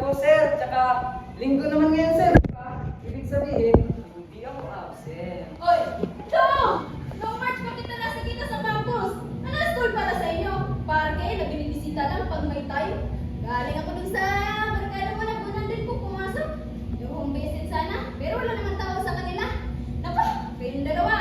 Naku, sir, tsaka linggo naman ngayon, sir. Ibig sabihin, hindi ako absent. Hoy! Chong! Long March pa kita nasa kita sa campus. Ano school para sa inyo? Parke na binibisita lang pag may time. Galing ako dun sa barkada mo na bunan din po pumasok. Yung home visit sana, pero wala naman tao sa kanila. Naku, kayong dalawa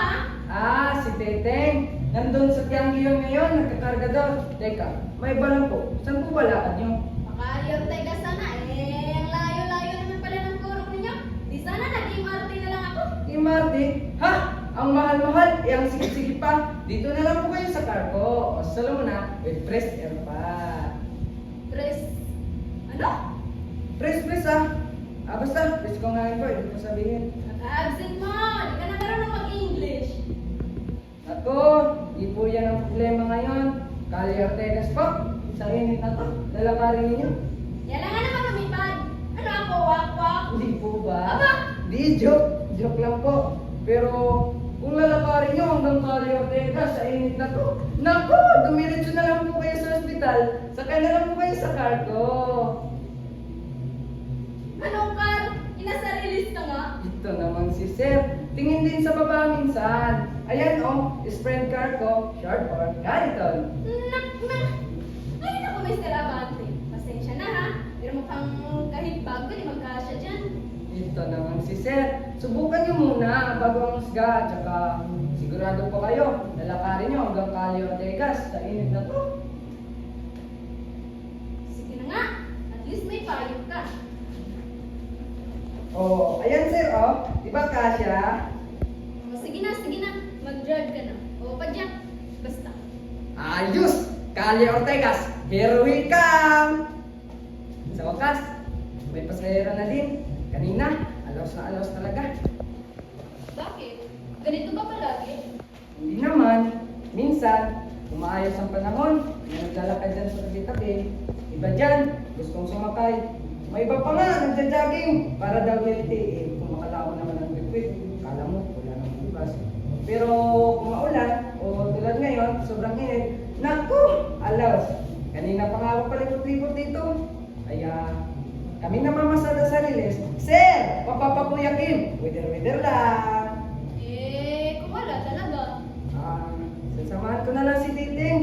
ha? Si Teteng. Nandun sa Tianggiyon ngayon, nagkakargador. Teka, may balang po. Saan po balakad niyo? Maka-ayortay ka sana eh. Ang layo-layo naman pala ng kurok ninyo. Di sana nag-MRT na lang ako. MRT? Ha? Ang mahal-mahal, ang sige-sige pa. Dito na lang po kayo sa car ko. O salo na, with fresh air pa. Tres. Ano? Fresh basta, fresh ko nga po, hindi ko sabihin. Naka-absent mo. Di ka na marunong mag-English. Ako, di po yan ang problema ngayon. Kali Ortegas po, sa init na to, lalakarin ninyo. Yan lang nga naman lumipad. Ano ako, wak-wak? Hindi po ba? Aba! Di, joke lang po. Pero, kung lalakarin nyo hanggang Kali Ortegas, sa init na to, naku, dumiretso na lang po kayo sa ospital, sakay na lang po kayo sa car ko. Anong car? Inasarilis ka nga? Ito naman si Sir. Tingin din sa baba minsan. Ayan friend car ko, short for Cariton. Ay, naku, Mr. Abante. Pasensya na ha. Pero mukhang kahit bago, di magkasya dyan. Ito naman si Sir. Subukan niyo muna bago ang husga. Tsaka sigurado po kayo, lalakarin niyo hanggang Kali Ortegas sa init na to. Sige na nga. At least may payo ka. Ayan Sir, Diba kasya? O, sige na. Mag-drive ka na. O, padyak. Basta. Ayos! Kali Ortegas, here we come! Sa wakas, may pasahero na din. Kanina, alaos talaga. Bakit? Ganito ba palagi? Hindi naman. Minsan, umaayos ang panahon, may naglalakad dyan sa tabi-tabi. Iba dyan, gustong sumakay. May iba pa nga, nagja-jogging para daw healthy. Kung makalaon naman ang quick, kala mo, wala nang bukas. Pero kung maulan, o tulad ngayon, sobrang init, naku, alaos. Kanina pa nga ako palikot-likot dito. Kaya, kami na mamasada sa riles. Sir, papapakuyakin. Wither lang. Kung wala talaga. Sasamahan ko na lang si Titing,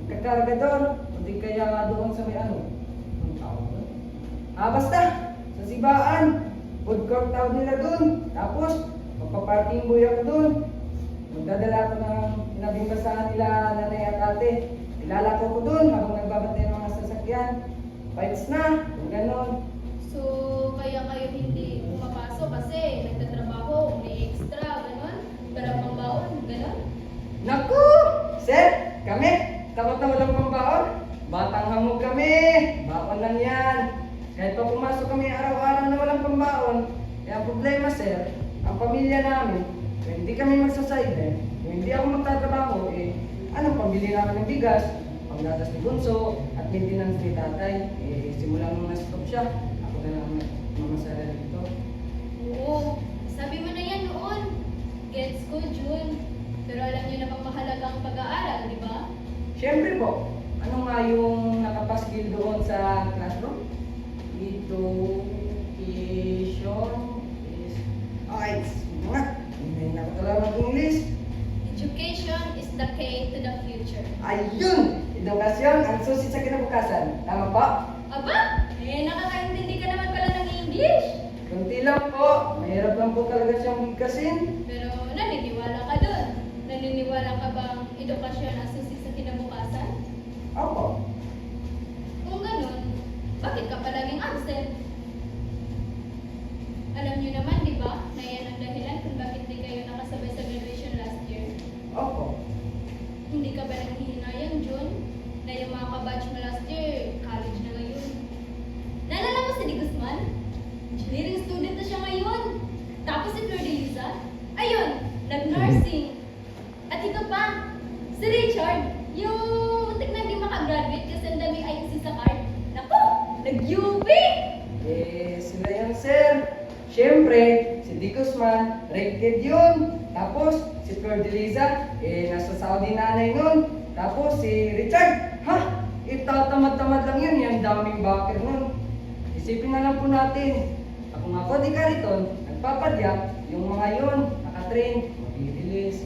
kakargador, hindi kaya doon sa may ang tawag doon? Basta, sa Sibaan, food court tawag nila doon. Tapos, magpa-parking boy ako doon. Magdadala ko ng pinabing basahan nila nanay at ate. Ilalako ko doon habang nagbabantay ng mga sasakyan. Fights na, kung ganon. So, kaya kayo hindi pumapasok kasi nagtatrabaho, may extra, gano'n? Para pangbaon, gano'n? Naku! Sir, kami, takot na walang pambaon. Batang hamog kami, baon lang yan. Kahit pa pumasok kami araw-araw na walang pambaon, kaya ang problema sir, ang pamilya namin, kung hindi kami magsasayde, kung hindi ako magtatrabaho, anong pambili namin ng bigas, panggatas ni Bunso, at maintenance ni tatay, simulan nung na-stop siya, ako na lang mamasara dito. Oo, sabi mo na yan noon. Gets ko, June. Pero alam niyo namang mahalaga ang pag-aaral, di ba? Siyempre po, ano nga yung nakapaskil doon sa classroom? Education is... nga. Hindi na ako talaga mag-English. Education is the key to the future. Ayun! Edukasyon ang susi sa kinabukasan. Tama po? Aba, nakakaintindi ka naman pala ng English. Kunti lang po. Mahirap lang po talaga siyang bigkasin. Pero naniniwala ka doon. Naniniwala ka bang edukasyon ang susi sa kinabukasan? Opo. Kung ganun, bakit ka palaging absent? Alam niyo naman, di ba, na yan ang dahilan kung bakit di kayo nakasabay sa graduation last year. Opo. Hindi ka ba nanghihinayang, June, na yung mga kabatch mo last year, college na ngayon? Naalala mo si Di Guzman? Engineering student na siya ngayon. Tapos si Flor de Liza, ayun, nag-nursing. At ito pa, si Richard, yung muntik na hindi makagraduate kasi ang dami IC sa card. Naku, nag-UP! Sila yan, sir. Siyempre, si Di Guzman, rated yun. Tapos, si Flor de Liza, nasa Saudi nanay nun. Tapos, si Richard, itatamad-tamad lang yun, yung daming backer nun. Isipin na lang po natin, kung ako di kariton, nagpapadyak, yung mga yon, nakatrain, mabibilis.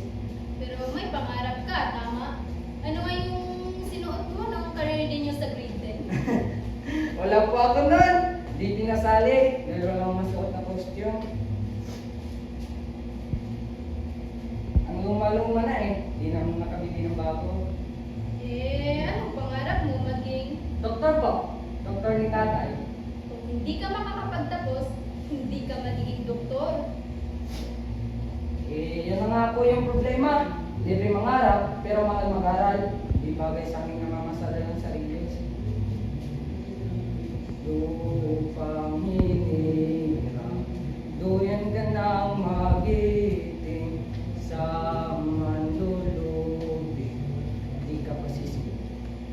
Pero may pangarap ka, tama? Ano nga yung sinuot mo nung career din nyo sa grade 10? Wala po ako nun. Di pinasali. Meron lang masuot na costume. Ang luma-luma na eh. Di naman nakabili ng bago. Anong pangarap mo maging? Doktor po. Doktor ni tatay. Kung hindi ka makakapagtapos, hindi ka magiging doktor. Yan na nga po yung problema. Libre mangarap, pero mahal mag-aral. Di bagay sa aming namamasada ng sarili. Lupang hinirang, duyan ka nang magiting sa manlulubi. Di ka pasisi.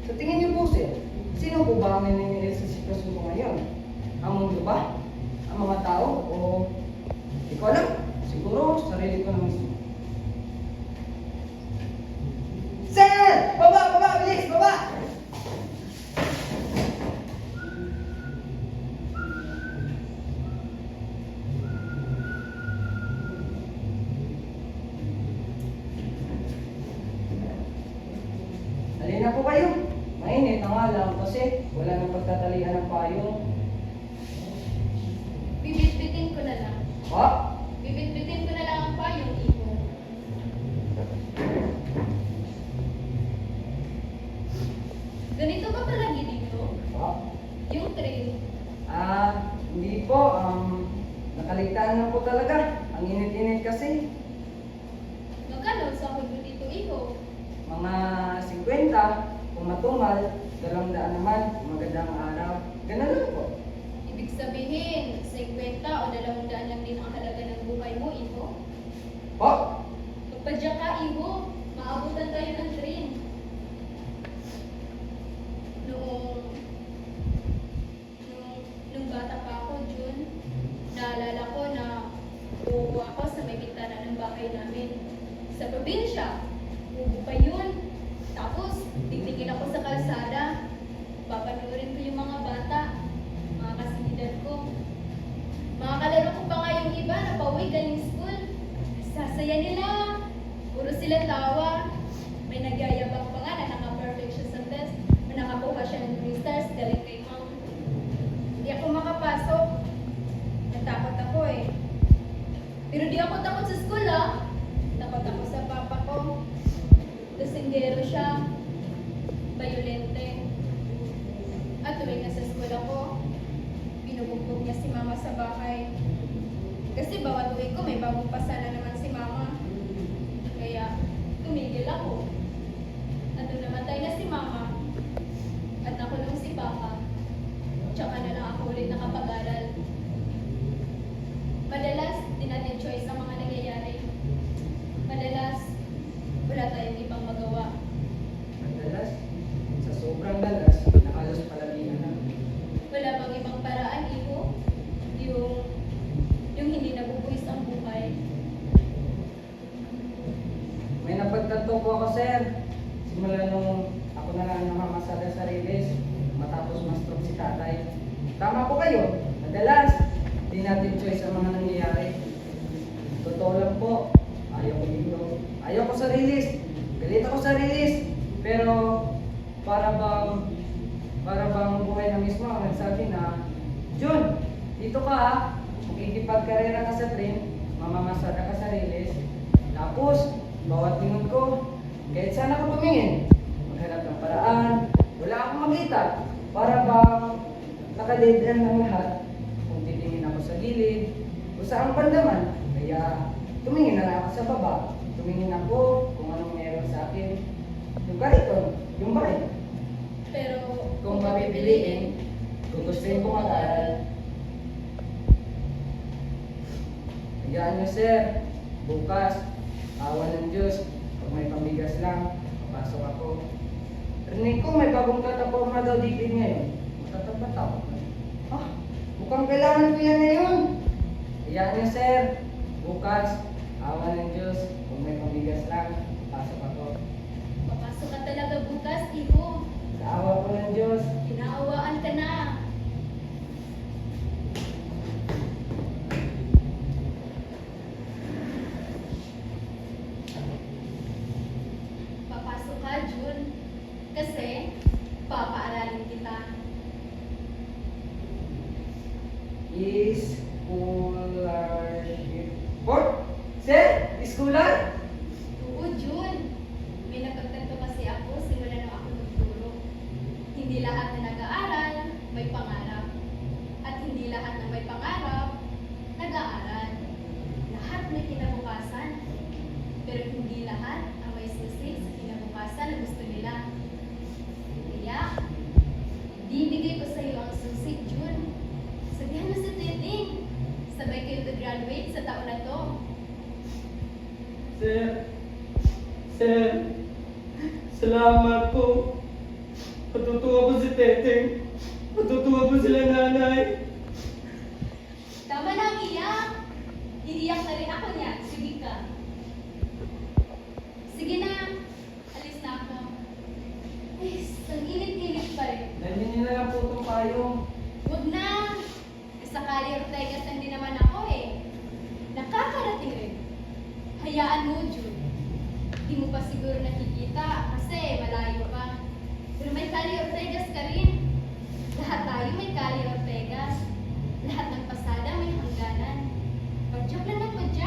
Sa tingin niyo po, sir, sino po ba ang naninilig sa sitwasyon ko ngayon? Ang mundo ba? Ang mga tao? O di ko alam. Siguro, sarili ko na mismo. Sir! Baba! Baba! Bilis! Baba! Halina po kayo. Mainit ang alam kasi wala nang pagtatalian ng payong. Bibit-bitin ko na lang. Ha? Bibit-bitin ko na lang ang payong iho. Ganito ba palagi dito? Ha? Yung train. Hindi po. Nakaligtaan na po talaga. Ang init-init kasi. Magkano sa ako dito iho? Mga 50, kung matumal, 200 naman, magandang araw. Ganun lang po. Ibig sabihin, 50 o 200 lang din ang halaga ng buhay mo, iho. Po? Magpadya ka, iho. Maabutan tayo ng train. Nung bata pa ako, June, naalala ko na uuwi ako sa may bintana ng bahay namin. Sa probinsya, ubo pa yun. Tapos, titingin ako sa kalsada. Papanoorin ko yung mga bata, mga kasinidad ko. Mga kalaro ko pa nga yung iba na pauwi galing school. Sasaya nila. Puro sila tawa. May nagyayabang pa nga na naka-perfect siya sa test. May nakakuha siya ng 3 stars galing kay mom. Hindi ako makapasok. Natakot ako eh. Pero di ako takot sa school Takot ako sa papa ko. Lasinggero siya. Bayolente. At tuwing nasa school ako, binubugbog niya si mama sa bahay. Kasi bawat uwi ko may bagong pasana naman si mama. Kaya tumigil ako. At nung namatay na si mama, at nakulong si papa, tsaka na lang ako ulit nakapag-aral. Madalas, di natin choice ang mga nangyayari. Madalas, wala tayong ibang magawa. Madalas, sa sobrang dalas, nakalos palagian na. Wala bang ibang paraan, iho? Yung hindi nabubuhis ang buhay. May napagtanto po ako, sir. Simula nung ako na lang namamasada sa Riles, matapos ma-stroke si tatay. Tama po kayo. Madalas, di natin choice ang mga nangyayari. Totoo lang po. Ayaw ko dito. Ayaw ko sa Riles. Galit ako sa Riles. Pero, para bang buhay na mismo ang nagsabi na, Jun, dito ka makikipagkarera ka sa train, mamamasada ka sa Riles. Tapos, bawat lingon ko, kahit saan ako tumingin, maghanap ng paraan, wala akong makita. Para bang nakadead end ng lahat. Kung titingin ako sa gilid, o saan pandaman, kaya tumingin na lang ako sa baba. Tumingin ako kung anong meron sa akin. Yung kariton, yung bahay. Pero Kung papipiliin, gugustuhin ko mag-aral. Hayaan niyo, sir. Bukas, awa ng Diyos. Kung may pambigas lang, papasok ako. Rinig ko may bagong plataforma daw dito ngayon. Matatapat ako. Mukhang kailangan ko yan ngayon. Hayaan niyo, sir. Bukas, awa ng Diyos. Kung may pambigas lang, papasok ako. papasok ka talaga bukas, iho. Sa awa po ng Diyos. Inaawaan ka na. Sir, iskulan? Oo, Jun. May napagtanto kasi ako simula nung ako nagturo. Hindi lahat na nag-aaral, may pangarap. At hindi lahat na may pangarap, nag-aaral. Lahat may kinabukasan. Pero hindi lahat ang may susi sa kinabukasan na gusto nila. Kaya, bibigay ko sa iyo ang susi, Jun. Sabihan mo sa Titing. Sabay kayo graduate sa taon na to. Sir, salamat po. Matutuwa po si Teteng. Matutuwa po sila nanay. Tama na ang iyak. Iiyak na rin ako niyan. Sige ka. Sige na. Alis na ako. Ay, ang init-init pa rin. Dalhin niyo na lang po itong payong. Huwag na. Sa Cali Ortegas lang din naman ako eh. Nakakarating rin. Hayaan mo, Jun. Di mo pa siguro nakikita kasi malayo pa. Pero may Cali Ortegas ka rin. Lahat tayo may Cali Ortegas. Lahat ng pasada may hangganan. Padyak lang ng padyak.